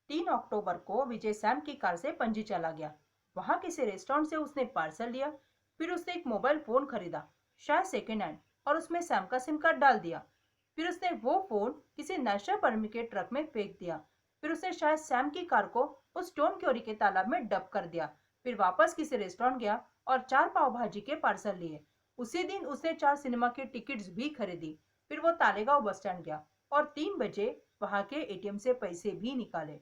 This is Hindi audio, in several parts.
3 अक्टूबर को विजय सैम की कार से पणजी चला गया। वहां किसी रेस्टोरेंट से उसने पार्सल लिया। फिर उसने एक मोबाइल फोन खरीदा, शायद सेकेंड हैंड, और उसमें सैम का सिम कार्ड डाल दिया। फिर उसने वो फोन किसी नेशनल परमिट के ट्रक में फेंक दिया। फिर उसने शायद सैम की कार को उस स्टोन क्योरी के तालाब में डंप कर दिया। फिर वापस किसी रेस्टोरेंट गया और 4 पाव भाजी के पार्सल लिए। उसी दिन उसने 4 सिनेमा की टिकट्स भी खरीदी। फिर वो तालेगांव बस स्टैंड गया और 3 बजे वहां के एटीएम से पैसे भी निकाले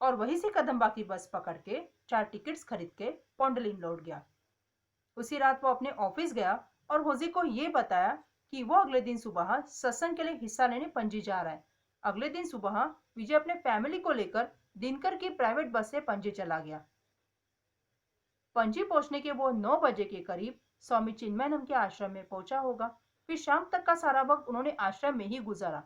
और वहीं से कदम्बा की बस पकड़ के 4 टिकट्स खरीद के पोंडलिन लौट गया। उसी रात वो अपने ऑफिस गया और होजी को ये बताया कि वो अगले दिन सुबह सत्संग के लिए हिस्सा लेने पणजी जा रहा है। अगले दिन सुबह विजय अपने फैमिली को लेकर दिनकर की प्राइवेट बस से पणजी चला गया। पणजी पहुंचने के वो 9 बजे के करीब स्वामी चिन्मयानंद के आश्रम में पहुंचा होगा। फिर शाम तक का सारा वक्त उन्होंने आश्रम में ही गुजारा।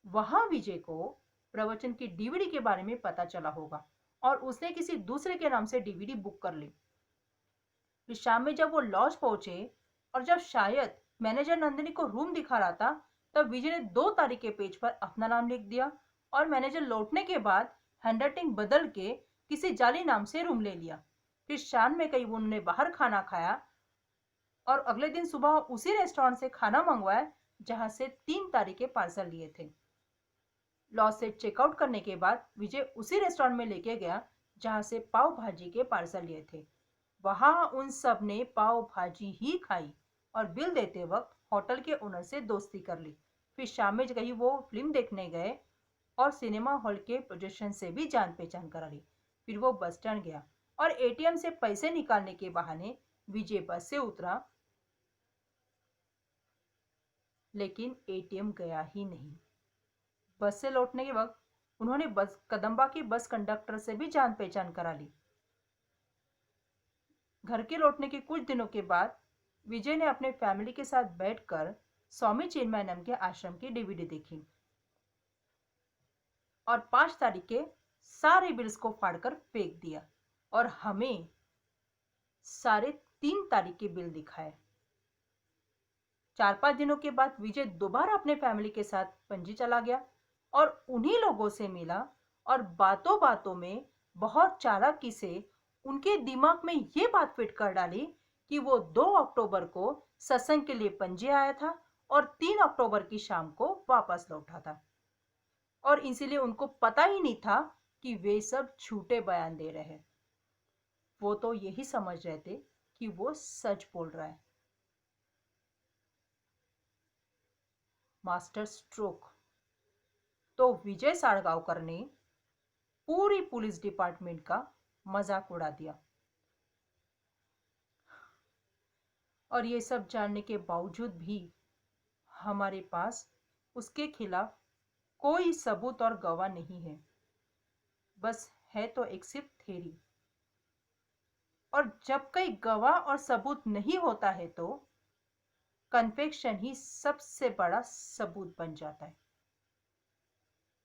वहां विजय को प्रवचन की डीवीडी के बारे में पता चला होगा और उसने किसी दूसरे के नाम से डीवीडी बुक कर ली। फिर शाम में जब वो लॉज पहुंचे और जब शायद मैनेजर नंदिनी को रूम दिखा रहा था, तब विजय ने 2 तारीख के पेज पर अपना नाम लिख दिया और मैनेजर लौटने के बाद हैंडराइटिंग बदल के किसी जाली नाम से रूम ले लिया। फिर शाम में कहीं उन्होंने बाहर खाना खाया और अगले दिन सुबह उसी रेस्टोरेंट से खाना मंगवाया जहां से 3 तारीख के पार्सल लिए थे। लॉज से चेकआउट करने के बाद विजय उसी रेस्टोरेंट में लेके गया जहां से पाव भाजी के पार्सल लिए थे। वहां उन सब ने पाव भाजी ही खाई और बिल देते वक्त होटल के ओनर से दोस्ती कर ली। फिर शाम में कहीं वो फिल्म देखने गए और सिनेमा हॉल के प्रोजेक्शन से भी जान पहचान करा ली। फिर वो बस स्टैंड गया और एटीएम से पैसे निकालने के बहाने विजय बस से उतरा, लेकिन एटीएम गया ही नहीं। बस से लौटने के वक्त उन्होंने बस कदम्बा की बस कंडक्टर से भी जान पहचान करा ली। घर के लौटने के कुछ दिनों के बाद विजय ने अपने फैमिली के साथ बैठकर स्वामी चिन्मयानंद के आश्रम की डीवीडी देखी और 5 तारीख के सारे बिल्स को फाड़कर फेंक दिया और हमें सारे 3 तारीख के बिल दिखाए। 4-5 दिनों के बाद विजय दोबारा अपने फैमिली के साथ पणजी चला गया और उन्हीं लोगों से मिला और बातों बातों में बहुत चालाकी से उनके दिमाग में ये बात फिट कर डाली कि वो 2 अक्टूबर को सत्संग के लिए पणजी आया था और 3 अक्टूबर की शाम को वापस लौटा था और इसीलिए उनको पता ही नहीं था कि वे सब झूठे बयान दे रहे हैं। वो तो यही समझ रहे थे कि वो सच बोल रहा है। Master stroke. तो विजय साड़गांवकर ने पूरी पुलिस डिपार्टमेंट का मजाक उड़ा दिया और ये सब जानने के बावजूद भी हमारे पास उसके खिलाफ कोई सबूत और गवाह नहीं है। बस है तो एक सिर्फ थ्योरी, और जब कई गवाह और सबूत नहीं होता है तो कन्फेक्शन ही सबसे बड़ा सबूत बन जाता है।